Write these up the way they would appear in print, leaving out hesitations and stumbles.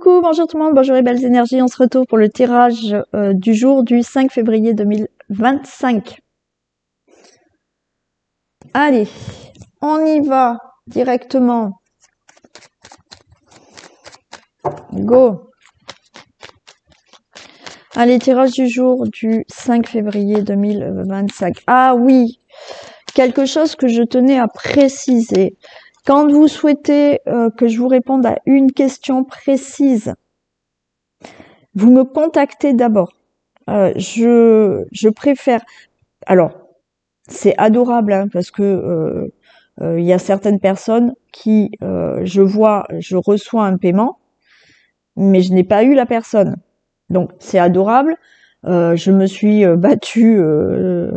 Coucou, bonjour tout le monde, bonjour les belles énergies, on se retrouve pour le tirage du jour du 5 février 2025. Allez, on y va directement. Go. Allez, tirage du jour du 5 février 2025. Ah oui, quelque chose que je tenais à préciser. Quand vous souhaitez que je vous réponde à une question précise, vous me contactez d'abord. Je préfère... Alors, c'est adorable hein, parce que il y a certaines personnes qui, je reçois un paiement, mais je n'ai pas eu la personne. Donc, c'est adorable. Je me suis battue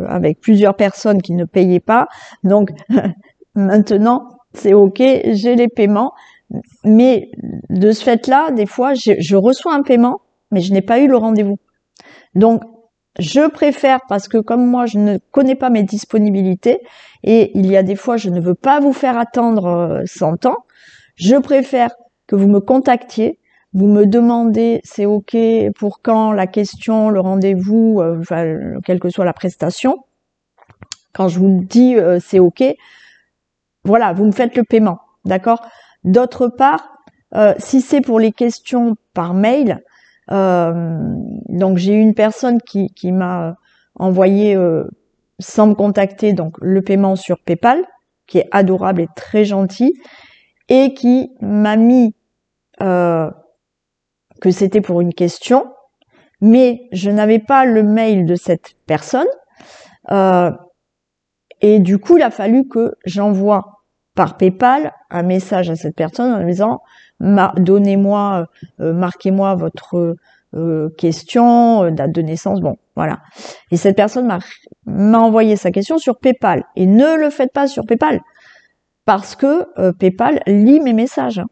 avec plusieurs personnes qui ne payaient pas. Donc, maintenant, c'est OK, j'ai les paiements. Mais de ce fait-là, des fois, je reçois un paiement, mais je n'ai pas eu le rendez-vous. Donc, je préfère, parce que comme moi, je ne connais pas mes disponibilités, et il y a des fois, je ne veux pas vous faire attendre 100 ans, je préfère que vous me contactiez, vous me demandez, c'est OK pour quand, la question, le rendez-vous, enfin, quelle que soit la prestation. Quand je vous dis c'est OK, voilà, vous me faites le paiement, d'accord? D'autre part, si c'est pour les questions par mail, donc j'ai eu une personne qui m'a envoyé sans me contacter donc le paiement sur PayPal, qui est adorable et très gentil, et qui m'a mis que c'était pour une question, mais je n'avais pas le mail de cette personne, et du coup il a fallu que j'envoie par PayPal un message à cette personne en lui disant donnez-moi, marquez-moi votre question, date de naissance, bon, voilà. Et cette personne m'a envoyé sa question sur PayPal. Et ne le faites pas sur PayPal, parce que PayPal lit mes messages.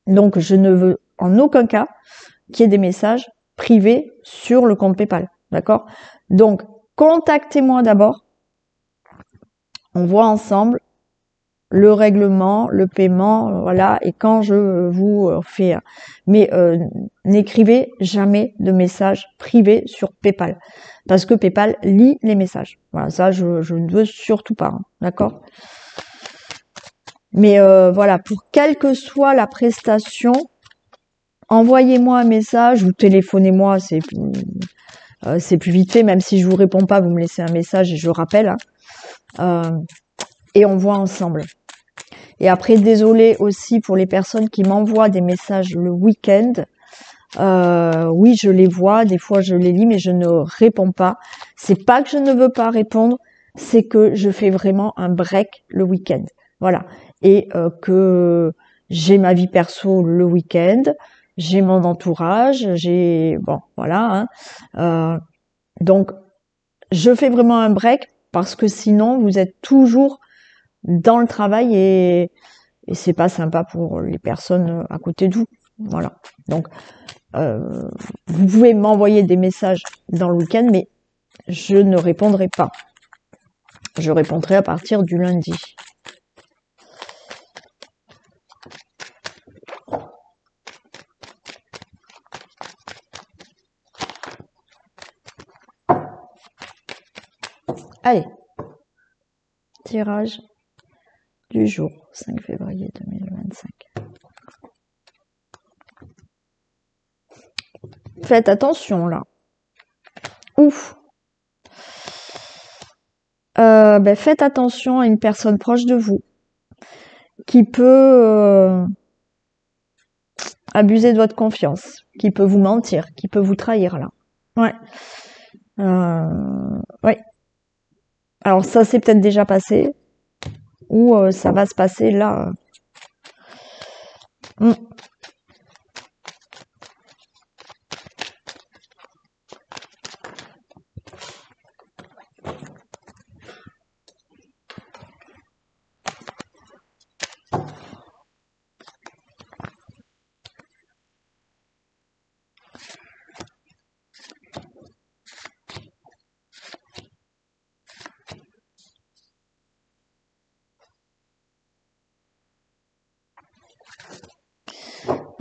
Donc, je ne veux en aucun cas qu'il y ait des messages privés sur le compte PayPal, d'accord? Donc, contactez-moi d'abord. On voit ensemble le règlement, le paiement, voilà, et quand je vous fais... Mais n'écrivez jamais de messages privés sur PayPal, parce que PayPal lit les messages. Voilà, ça, je ne veux surtout pas, hein, d'accord? Mais voilà, pour quelle que soit la prestation, envoyez-moi un message ou téléphonez-moi, c'est plus vite fait, même si je vous réponds pas, vous me laissez un message et je rappelle, hein, et on voit ensemble. Et après, désolé aussi pour les personnes qui m'envoient des messages le week-end. Oui, je les vois, des fois je les lis, mais je ne réponds pas. C'est pas que je ne veux pas répondre, c'est que je fais vraiment un break le week-end. Voilà. Et que j'ai ma vie perso le week-end, j'ai mon entourage, bon, voilà. Hein. Donc, je fais vraiment un break parce que sinon, vous êtes toujours dans le travail et c'est pas sympa pour les personnes à côté de vous. Voilà. Donc, vous pouvez m'envoyer des messages dans le week-end, mais je ne répondrai pas. Je répondrai à partir du lundi. Allez. Tirage du jour, 5 février 2025. Faites attention là. Ouf. Faites attention à une personne proche de vous qui peut abuser de votre confiance, qui peut vous mentir, qui peut vous trahir là. Ouais. Ouais. Alors ça s'est peut-être déjà passé ou ça va se passer là.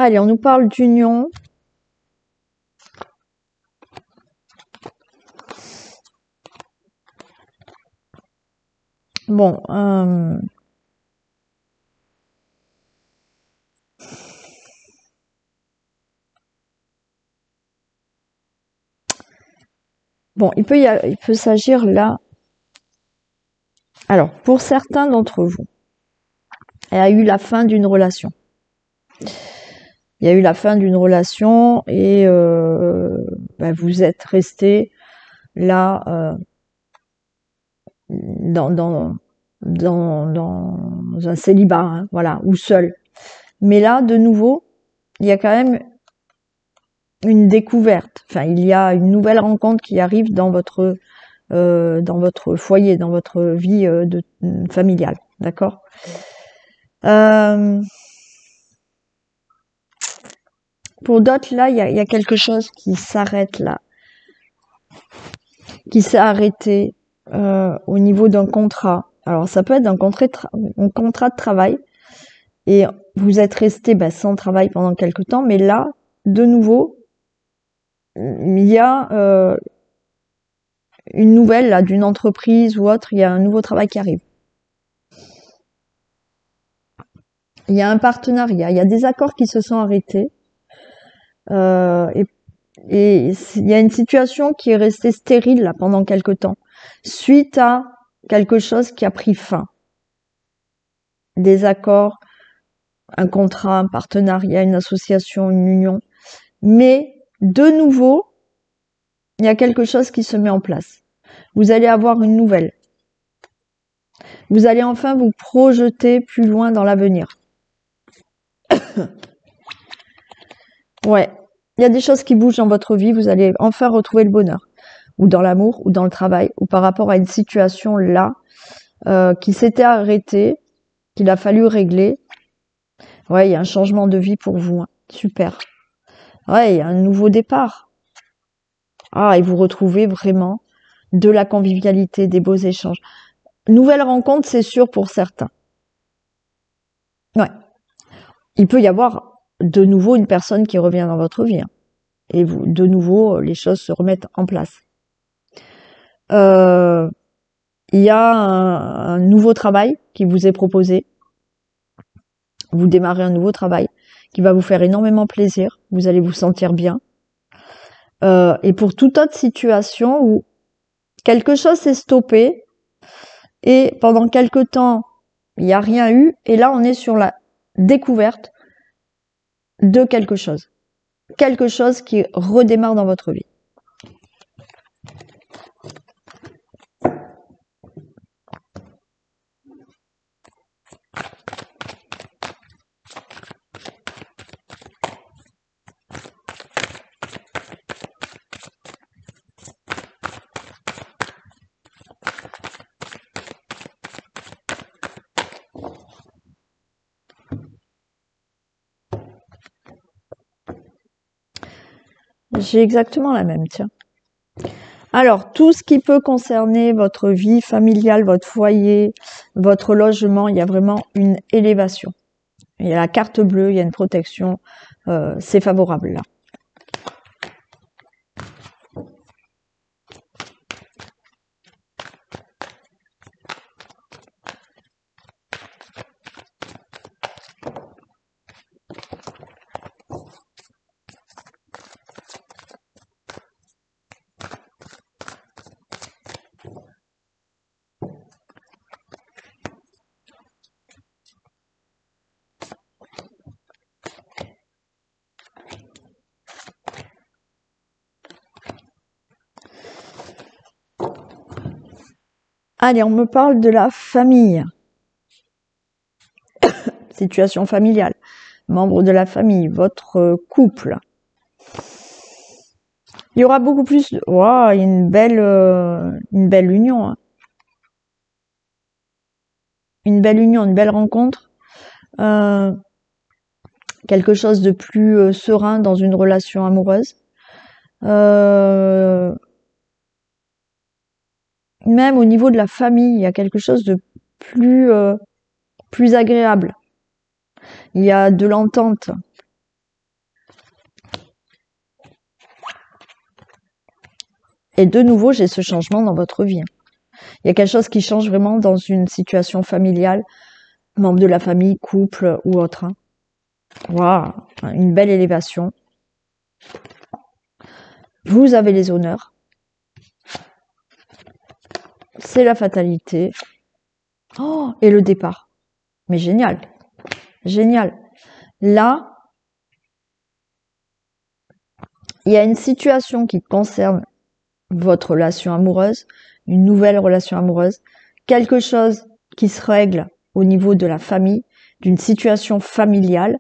Allez, on nous parle d'union. Bon, bon, il peut s'agir là. Alors, pour certains d'entre vous, il y a eu la fin d'une relation. Il y a eu la fin d'une relation et vous êtes resté là dans un célibat, hein, voilà, ou seul. Mais là, de nouveau, il y a quand même une découverte. Enfin, il y a une nouvelle rencontre qui arrive dans votre foyer, dans votre vie familiale, d'accord. Pour d'autres, là, il y a quelque chose qui s'arrête là, qui s'est arrêté au niveau d'un contrat. Alors, ça peut être un contrat de travail et vous êtes resté sans travail pendant quelque temps, mais là, de nouveau, il y a une nouvelle là d'une entreprise ou autre, il y a un nouveau travail qui arrive. Il y a un partenariat, il y a des accords qui se sont arrêtés et il y a une situation qui est restée stérile là pendant quelque temps suite à quelque chose qui a pris fin. Des accords, un contrat, un partenariat, une association, une union. Mais de nouveau, il y a quelque chose qui se met en place. Vous allez avoir une nouvelle. Vous allez enfin vous projeter plus loin dans l'avenir. Ouais, il y a des choses qui bougent dans votre vie, vous allez enfin retrouver le bonheur. Ou dans l'amour, ou dans le travail, ou par rapport à une situation là, qui s'était arrêtée, qu'il a fallu régler. Ouais, il y a un changement de vie pour vous. Hein. Super. Ouais, il y a un nouveau départ. Ah, et vous retrouvez vraiment de la convivialité, des beaux échanges. Nouvelle rencontre, c'est sûr pour certains. Ouais. Il peut y avoir de nouveau une personne qui revient dans votre vie. Hein. Et vous, de nouveau, les choses se remettent en place. Il y a un nouveau travail qui vous est proposé. Vous démarrez un nouveau travail qui va vous faire énormément plaisir. Vous allez vous sentir bien. Et pour toute autre situation où quelque chose s'est stoppé et pendant quelque temps, il n'y a rien eu. Et là, on est sur la découverte de quelque chose. Quelque chose qui redémarre dans votre vie. J'ai exactement la même, tiens. Alors, tout ce qui peut concerner votre vie familiale, votre foyer, votre logement, il y a vraiment une élévation. Il y a la carte bleue, il y a une protection, c'est favorable là. Allez, on me parle de la famille. Situation familiale. Membres de la famille, votre couple. Il y aura beaucoup plus de... Wow, une belle union. Hein. Une belle union, une belle rencontre. Quelque chose de plus serein dans une relation amoureuse. Même au niveau de la famille, il y a quelque chose de plus agréable. Il y a de l'entente. Et de nouveau, j'ai ce changement dans votre vie. Il y a quelque chose qui change vraiment dans une situation familiale, membre de la famille, couple ou autre. Waouh, une belle élévation. Vous avez les honneurs. C'est la fatalité. Oh, et le départ. Mais génial. Génial. Là, il y a une situation qui concerne votre relation amoureuse, une nouvelle relation amoureuse, quelque chose qui se règle au niveau de la famille, d'une situation familiale.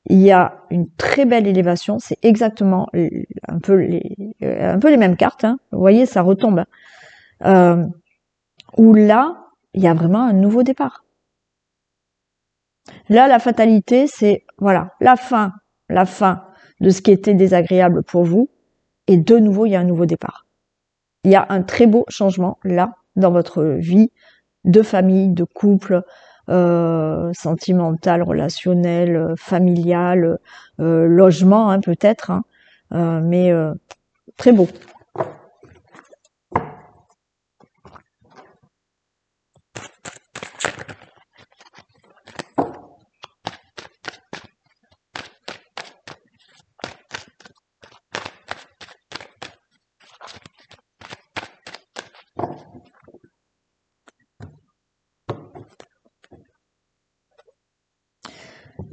Il y a une très belle élévation, c'est exactement un peu les mêmes cartes, hein. Vous voyez, ça retombe. Où là, il y a vraiment un nouveau départ. Là, la fatalité, c'est voilà, la fin de ce qui était désagréable pour vous, et de nouveau, il y a un nouveau départ. Il y a un très beau changement là dans votre vie de famille, de couple, sentimental, relationnel, familial, logement, hein, peut-être, hein, mais très beau.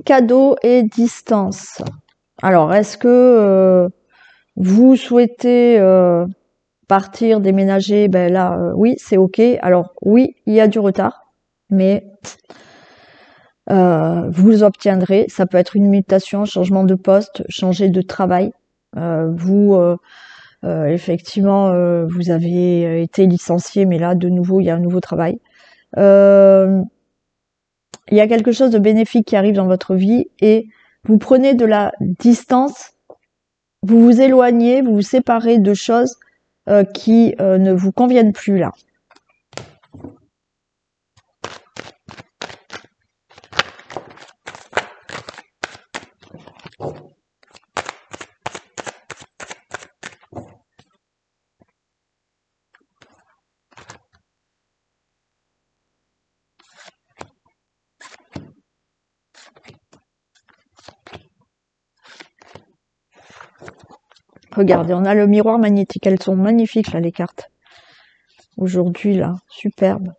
Cadeau et distance. Alors, est-ce que vous souhaitez partir, déménager? Ben là, oui, c'est ok. Alors, oui, il y a du retard, mais vous obtiendrez. Ça peut être une mutation, changement de poste, changer de travail. Effectivement, vous avez été licencié, mais là, de nouveau, il y a un nouveau travail. Il y a quelque chose de bénéfique qui arrive dans votre vie et vous prenez de la distance, vous vous éloignez, vous vous séparez de choses qui ne vous conviennent plus là. Regardez, on a le miroir magnétique. Elles sont magnifiques, là, les cartes. Aujourd'hui, là. Superbe.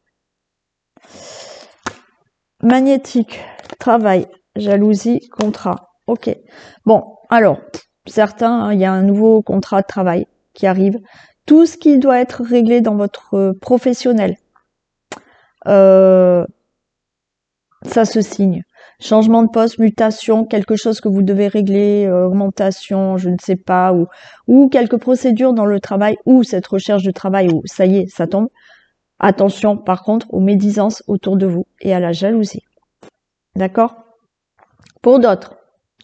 Magnétique. Travail. Jalousie. Contrat. Ok. Bon, alors, certains, hein, il y a un nouveau contrat de travail qui arrive. Tout ce qui doit être réglé dans votre professionnel, ça se signe. Changement de poste, mutation, quelque chose que vous devez régler, augmentation, je ne sais pas, ou quelques procédures dans le travail, ou cette recherche de travail, où ça y est, ça tombe. Attention, par contre, aux médisances autour de vous et à la jalousie. D'accord? Pour d'autres,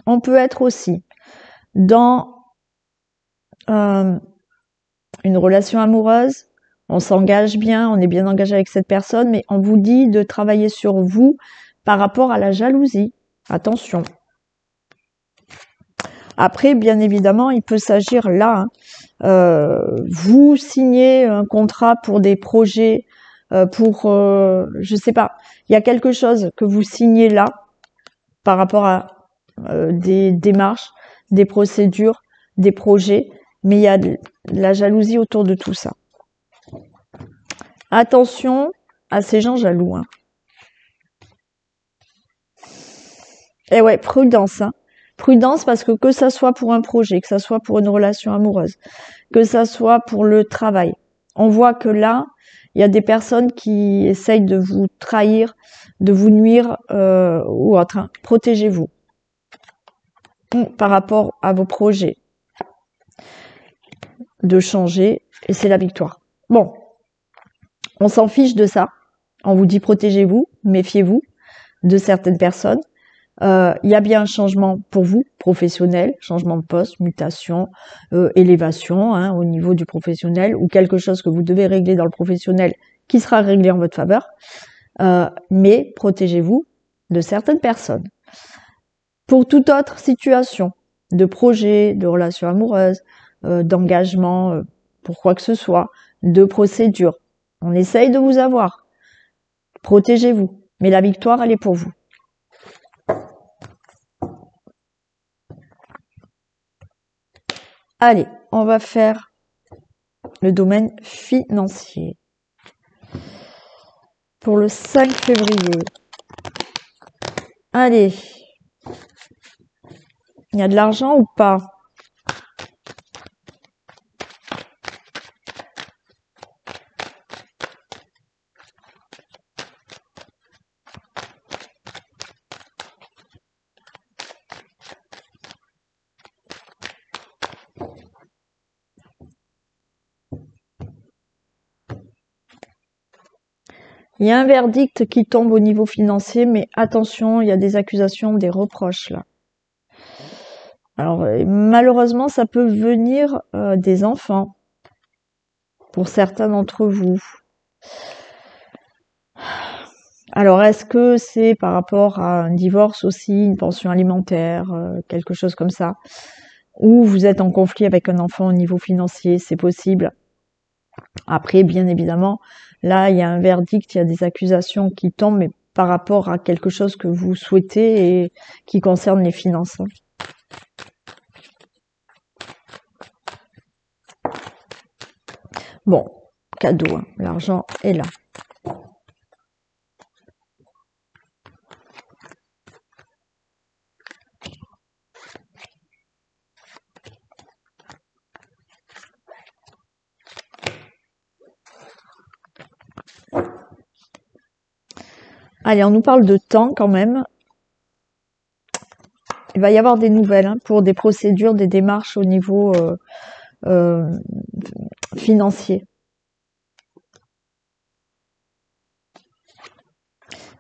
on peut être aussi dans une relation amoureuse, on s'engage bien, on est bien engagé avec cette personne, mais on vous dit de travailler sur vous par rapport à la jalousie. Attention. Après, bien évidemment, il peut s'agir là, vous signez un contrat pour des projets, je sais pas, il y a quelque chose que vous signez là par rapport à des démarches, des procédures, des projets, mais il y a de la jalousie autour de tout ça. Attention à ces gens jaloux, hein. Et ouais, prudence, hein. Prudence parce que ça soit pour un projet, que ça soit pour une relation amoureuse, que ça soit pour le travail. On voit que là, il y a des personnes qui essayent de vous trahir, de vous nuire ou autre, hein. Protégez-vous par rapport à vos projets de changer et c'est la victoire. Bon, on s'en fiche de ça. On vous dit protégez-vous, méfiez-vous de certaines personnes. Il y a bien un changement pour vous, professionnel, changement de poste, mutation, élévation hein, au niveau du professionnel ou quelque chose que vous devez régler dans le professionnel qui sera réglé en votre faveur. Mais protégez-vous de certaines personnes. Pour toute autre situation, de projet, de relation amoureuse, d'engagement, pour quoi que ce soit, de procédure. On essaye de vous avoir. Protégez-vous. Mais la victoire, elle est pour vous. Allez, on va faire le domaine financier. Pour le 5 février. Allez. Il y a de l'argent ou pas? Il y a un verdict qui tombe au niveau financier, mais attention, il y a des accusations, des reproches là. Alors malheureusement, ça peut venir des enfants, pour certains d'entre vous. Alors est-ce que c'est par rapport à un divorce aussi, une pension alimentaire, quelque chose comme ça, ou vous êtes en conflit avec un enfant au niveau financier, c'est possible. Après, bien évidemment, là, il y a un verdict, il y a des accusations qui tombent, mais par rapport à quelque chose que vous souhaitez et qui concerne les finances. Bon, cadeau, hein, l'argent est là. Allez, on nous parle de temps quand même. Il va y avoir des nouvelles hein, pour des procédures, des démarches au niveau financier.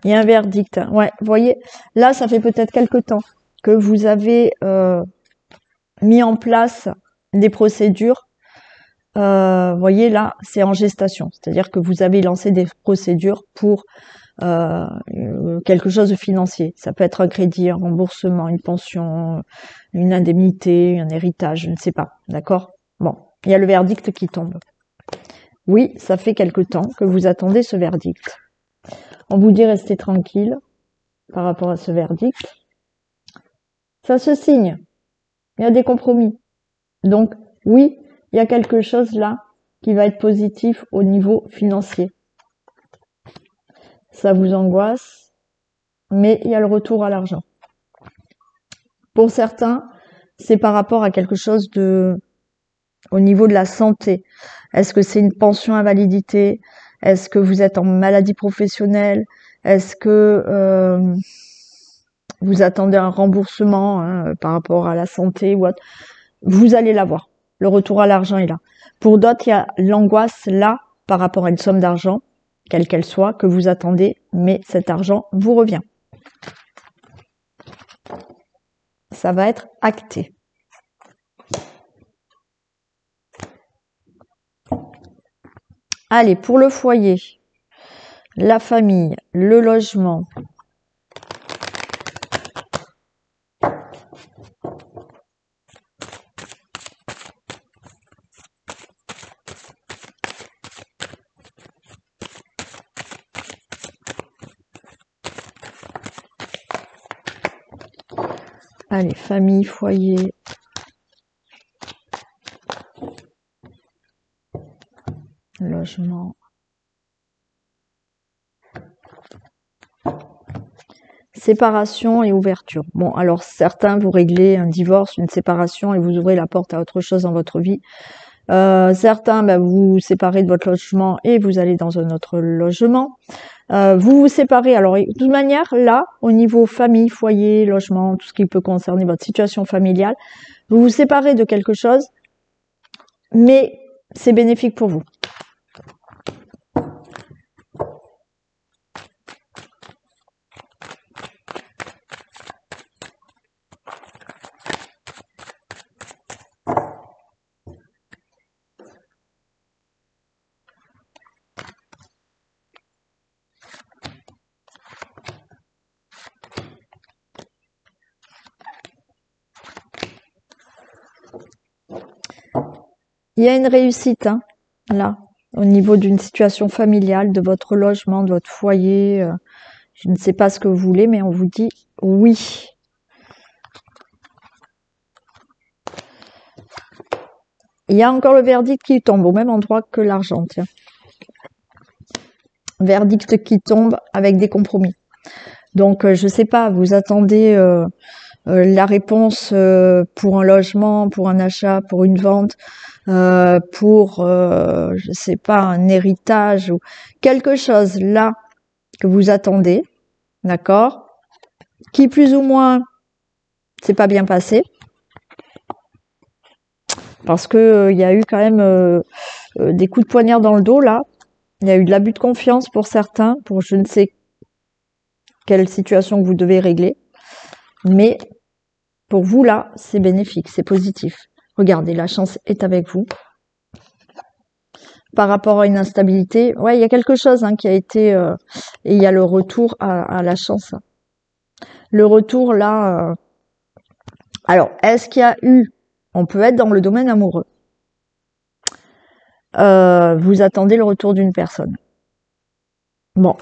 Il y a un verdict. Ouais, vous voyez, là, ça fait peut-être quelque temps que vous avez mis en place des procédures. Vous voyez, là, c'est en gestation. C'est-à-dire que vous avez lancé des procédures pour quelque chose de financier. Ça peut être un crédit, un remboursement, une pension, une indemnité, un héritage, je ne sais pas. D'accord? Bon, il y a le verdict qui tombe. Oui, ça fait quelque temps que vous attendez ce verdict. On vous dit restez tranquille par rapport à ce verdict. Ça se signe. Il y a des compromis. Donc, oui, il y a quelque chose là qui va être positif au niveau financier. Ça vous angoisse, mais il y a le retour à l'argent. Pour certains, c'est par rapport à quelque chose au niveau de la santé. Est-ce que c'est une pension invalidité? Est-ce que vous êtes en maladie professionnelle? Est-ce que vous attendez un remboursement hein, par rapport à la santé ou autre? Vous allez l'avoir. Le retour à l'argent est là. Pour d'autres, il y a l'angoisse là par rapport à une somme d'argent, quelle qu'elle soit, que vous attendez, mais cet argent vous revient. Ça va être acté. Allez, pour le foyer, la famille, le logement. Allez, famille, foyer. Logement. Séparation et ouverture. Bon, alors certains, vous réglez un divorce, une séparation et vous ouvrez la porte à autre chose dans votre vie. Certains, vous vous séparez de votre logement et vous allez dans un autre logement. Vous vous séparez. Alors, de toute manière, là, au niveau famille, foyer, logement, tout ce qui peut concerner votre situation familiale, vous vous séparez de quelque chose, mais c'est bénéfique pour vous. Il y a une réussite, hein, là, au niveau d'une situation familiale, de votre logement, de votre foyer. Je ne sais pas ce que vous voulez, mais on vous dit oui. Il y a encore le verdict qui tombe au même endroit que l'argent, tiens. Verdict qui tombe avec des compromis. Donc, je sais pas, vous attendez la réponse pour un logement, pour un achat, pour une vente, pour, je sais pas, un héritage ou quelque chose là que vous attendez, d'accord, qui plus ou moins c'est pas bien passé, parce que il y a eu quand même des coups de poignard dans le dos là. Il y a eu de l'abus de confiance pour certains, pour je ne sais quelle situation que vous devez régler. Mais pour vous, là, c'est bénéfique, c'est positif. Regardez, la chance est avec vous. Par rapport à une instabilité, ouais, il y a quelque chose qui a été... et il y a le retour à la chance. Le retour, là... alors, est-ce qu'il y a eu... On peut être dans le domaine amoureux. Vous attendez le retour d'une personne. Bon,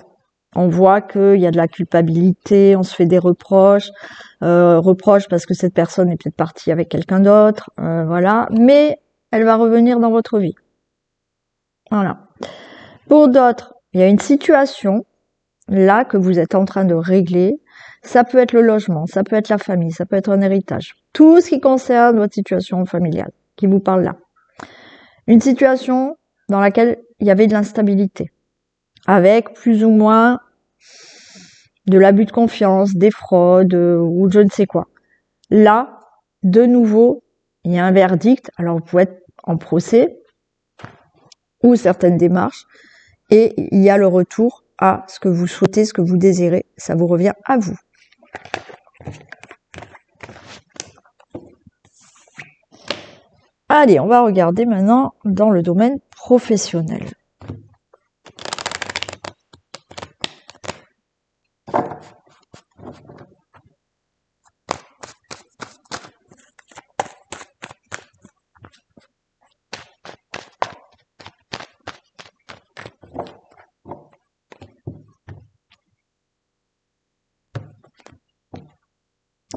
on voit qu'il y a de la culpabilité, on se fait des reproches, reproches parce que cette personne est peut-être partie avec quelqu'un d'autre, voilà. Mais elle va revenir dans votre vie. Voilà. Pour d'autres, il y a une situation là que vous êtes en train de régler. Ça peut être le logement, ça peut être la famille, ça peut être un héritage. Tout ce qui concerne votre situation familiale qui vous parle là. Une situation dans laquelle il y avait de l'instabilité, avec plus ou moins de l'abus de confiance, des fraudes ou je ne sais quoi. Là, de nouveau, il y a un verdict. Alors, vous pouvez être en procès ou certaines démarches et il y a le retour à ce que vous souhaitez, ce que vous désirez. Ça vous revient à vous. Allez, on va regarder maintenant dans le domaine professionnel.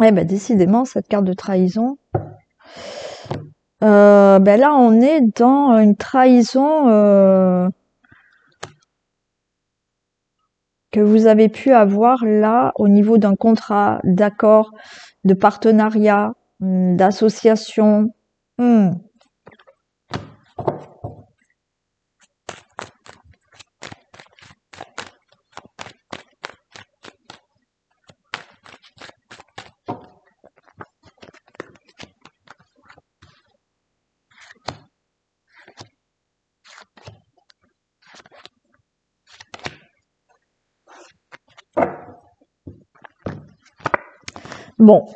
Eh ben, décidément, cette carte de trahison, ben là, on est dans une trahison que vous avez pu avoir là au niveau d'un contrat, d'accord, de partenariat, d'association. Bon.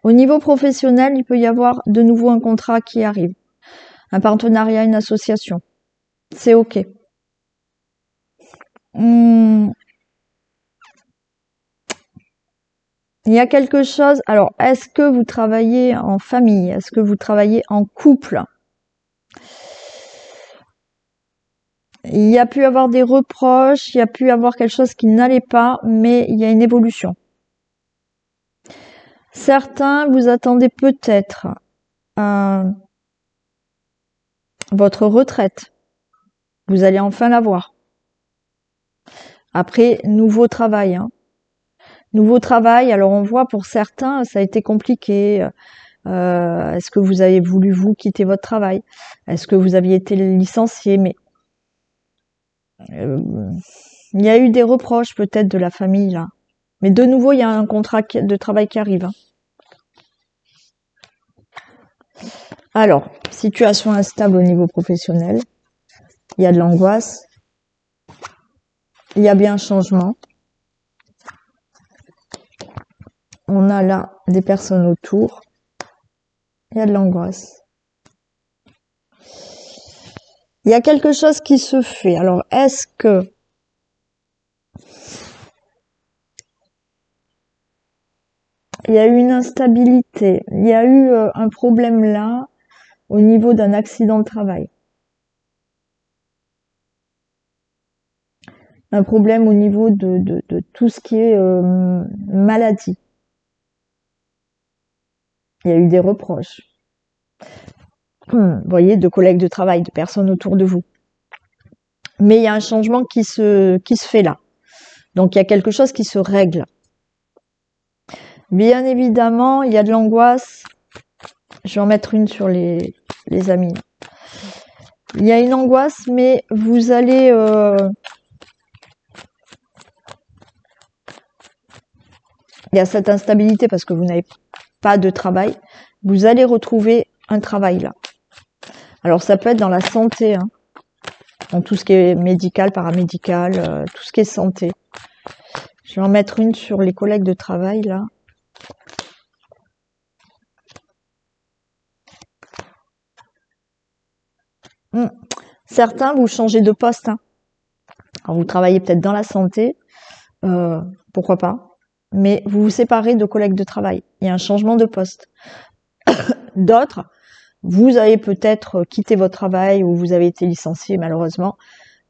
Au niveau professionnel, il peut y avoir de nouveau un contrat qui arrive. Un partenariat, une association. C'est OK. Il y a quelque chose... Alors, est-ce que vous travaillez en famille? Est-ce que vous travaillez en couple? Il y a pu avoir des reproches, il y a pu avoir quelque chose qui n'allait pas, mais il y a une évolution. Certains, vous attendez peut-être votre retraite. Vous allez enfin l'avoir. Après, nouveau travail. Nouveau travail, alors on voit pour certains, ça a été compliqué. Est-ce que vous avez voulu, vous, quitter votre travail? Est-ce que vous aviez été licencié? Mais il y a eu des reproches peut-être de la famille, là. Mais de nouveau, il y a un contrat de travail qui arrive. Alors, situation instable au niveau professionnel. Il y a de l'angoisse. Il y a bien un changement. On a là des personnes autour. Il y a de l'angoisse. Il y a quelque chose qui se fait. Alors, est-ce que il y a eu une instabilité. Il y a eu un problème là au niveau d'un accident de travail. Un problème au niveau de tout ce qui est maladie. Il y a eu des reproches. Vous voyez, de collègues de travail, de personnes autour de vous. Mais il y a un changement qui se fait là. Donc il y a quelque chose qui se règle. Bien évidemment, il y a de l'angoisse. Je vais en mettre une sur les amis. Il y a une angoisse, mais vous allez... il y a cette instabilité parce que vous n'avez pas de travail. Vous allez retrouver un travail là. Alors ça peut être dans la santé, hein, dans tout ce qui est médical, paramédical, tout ce qui est santé. Je vais en mettre une sur les collègues de travail là. Certains, vous changez de poste. Hein. Alors, vous travaillez peut-être dans la santé, pourquoi pas, mais vous vous séparez de collègues de travail. Il y a un changement de poste. D'autres, vous avez peut-être quitté votre travail ou vous avez été licencié malheureusement,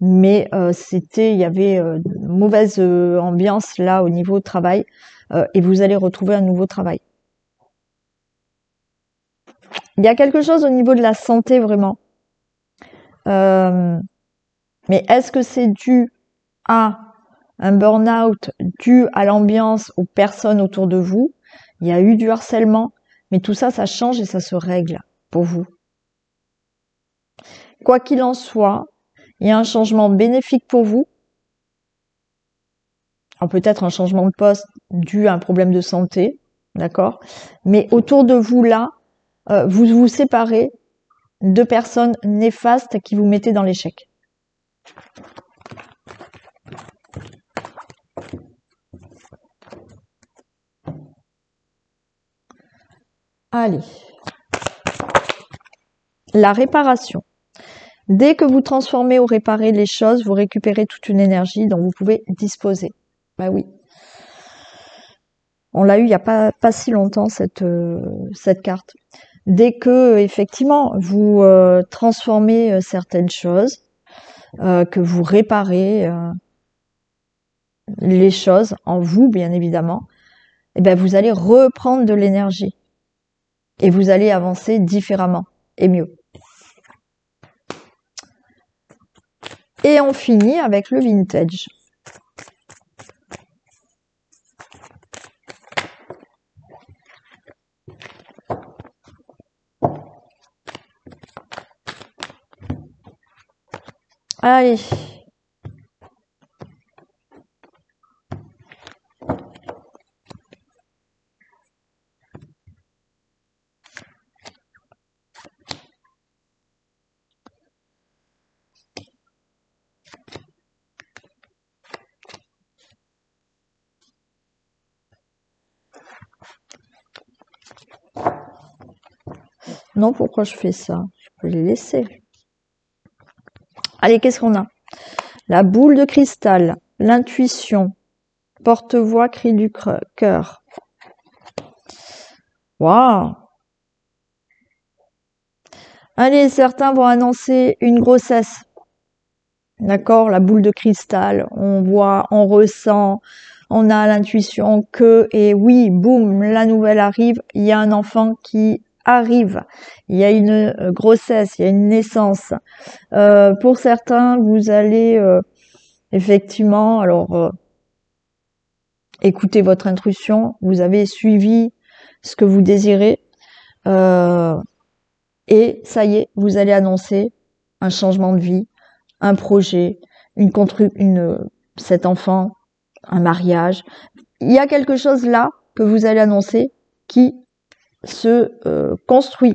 mais il y avait une mauvaise ambiance là au niveau travail et vous allez retrouver un nouveau travail. Il y a quelque chose au niveau de la santé vraiment. Mais est-ce que c'est dû à un burn-out, dû à l'ambiance, aux personnes autour de vous? Il y a eu du harcèlement, mais tout ça, ça change et ça se règle pour vous. Quoi qu'il en soit, il y a un changement bénéfique pour vous. Alors peut-être un changement de poste dû à un problème de santé, d'accord? Mais autour de vous là, vous vous séparez de personnes néfastes qui vous mettaient dans l'échec. Allez. La réparation. Dès que vous transformez ou réparez les choses, vous récupérez toute une énergie dont vous pouvez disposer. Bah oui. On l'a eu il n'y a pas si longtemps, cette carte. Dès que, effectivement, vous transformez certaines choses, que vous réparez les choses en vous, bien évidemment, et ben vous allez reprendre de l'énergie. Et vous allez avancer différemment et mieux. Et on finit avec le vintage. Allez. Non, pourquoi je fais ça? Je peux les laisser. Allez, qu'est-ce qu'on a? La boule de cristal, l'intuition, porte-voix, cri du cœur. Waouh! Allez, certains vont annoncer une grossesse. D'accord? La boule de cristal, on voit, on ressent, on a l'intuition que, et oui, boum, la nouvelle arrive, il y a un enfant qui arrive, il y a une grossesse, il y a une naissance. Pour certains, vous allez effectivement, alors écoutez votre intuition, vous avez suivi ce que vous désirez, et ça y est, vous allez annoncer un changement de vie, un projet, cet enfant, un mariage. Il y a quelque chose là que vous allez annoncer qui se construit.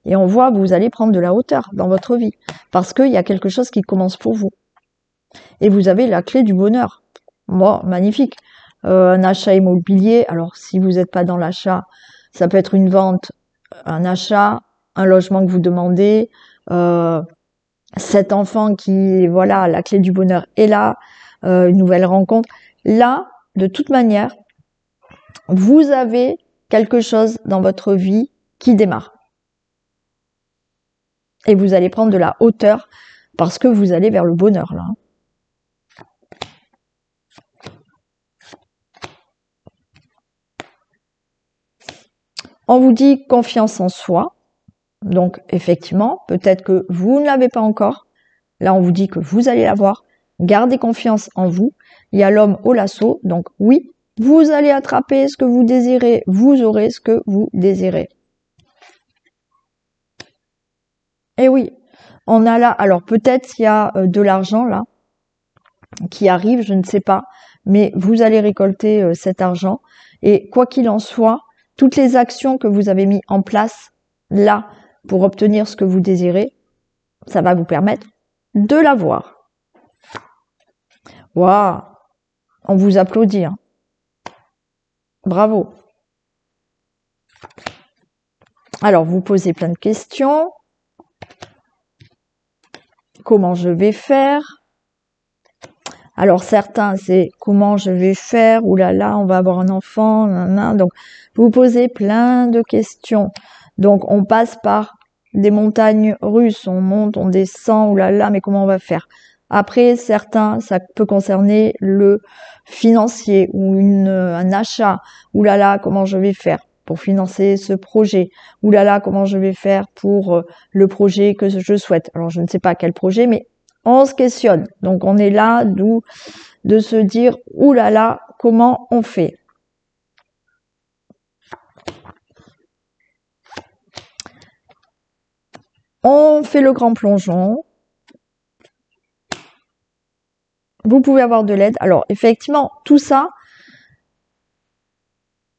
Et on voit que vous allez prendre de la hauteur dans votre vie. Parce qu'il y a quelque chose qui commence pour vous. Et vous avez la clé du bonheur. Bon, magnifique. Un achat immobilier. Alors, si vous n'êtes pas dans l'achat, ça peut être une vente, un achat, un logement que vous demandez, cet enfant qui, voilà, la clé du bonheur est là, une nouvelle rencontre. Là, de toute manière, vous avez quelque chose dans votre vie qui démarre. Et vous allez prendre de la hauteur parce que vous allez vers le bonheur là. On vous dit confiance en soi. Donc, effectivement, peut-être que vous ne l'avez pas encore. Là, on vous dit que vous allez l'avoir. Gardez confiance en vous. Il y a l'homme au lasso. Donc, oui, vous allez attraper ce que vous désirez. Vous aurez ce que vous désirez. Et oui, on a là, alors peut-être il y a de l'argent là qui arrive, je ne sais pas, mais vous allez récolter cet argent. Et quoi qu'il en soit, toutes les actions que vous avez mis en place là pour obtenir ce que vous désirez, ça va vous permettre de l'avoir. Waouh, on vous applaudit. Hein. Bravo. Alors, vous posez plein de questions. Comment je vais faire? Alors, certains, c'est comment je vais faire? Ouh là là, on va avoir un enfant. Nanana. Donc, vous posez plein de questions. Donc, on passe par des montagnes russes. On monte, on descend. Ouh là là, mais comment on va faire? Après, certains, ça peut concerner le financier ou un achat. Ouh là là, comment je vais faire pour financer ce projet? Ouh là là, comment je vais faire pour le projet que je souhaite? Alors, je ne sais pas quel projet, mais on se questionne. Donc, on est là de se dire, ouh là là, comment on fait? On fait le grand plongeon. Vous pouvez avoir de l'aide. Alors, effectivement, tout ça,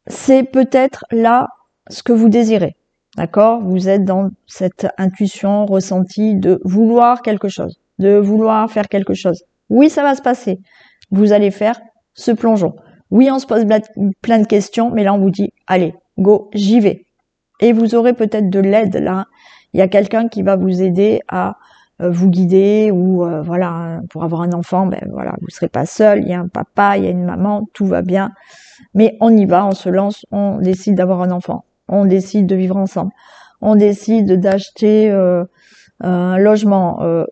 c'est peut-être là ce que vous désirez. D'accord? Vous êtes dans cette intuition ressentie de vouloir quelque chose, de vouloir faire quelque chose. Oui, ça va se passer. Vous allez faire ce plongeon. Oui, on se pose plein de questions, mais là, on vous dit, allez, go, j'y vais. Et vous aurez peut-être de l'aide là. Il y a quelqu'un qui va vous aider à vous guider ou voilà, pour avoir un enfant, ben voilà, vous serez pas seul, il y a un papa, il y a une maman, tout va bien. Mais on y va, on se lance, on décide d'avoir un enfant, on décide de vivre ensemble, on décide d'acheter un logement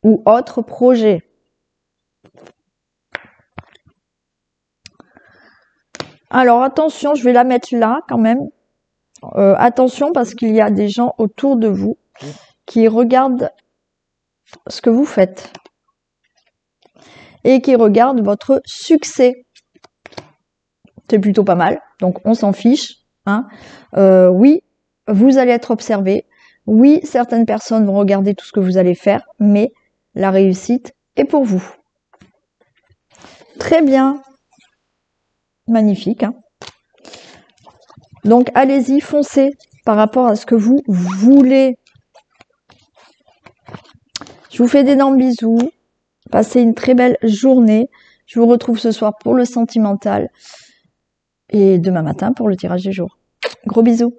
ou autre projet. Alors attention, je vais la mettre là quand même. Attention parce qu'il y a des gens autour de vous qui regardent ce que vous faites et qui regardent votre succès. C'est plutôt pas mal, donc on s'en fiche. Hein. Oui, vous allez être observé. Oui, certaines personnes vont regarder tout ce que vous allez faire, mais la réussite est pour vous. Très bien. Magnifique. Hein. Donc, allez-y, foncez par rapport à ce que vous voulez. Je vous fais d'énormes bisous. Passez une très belle journée. Je vous retrouve ce soir pour le sentimental et demain matin pour le tirage du jour. Gros bisous.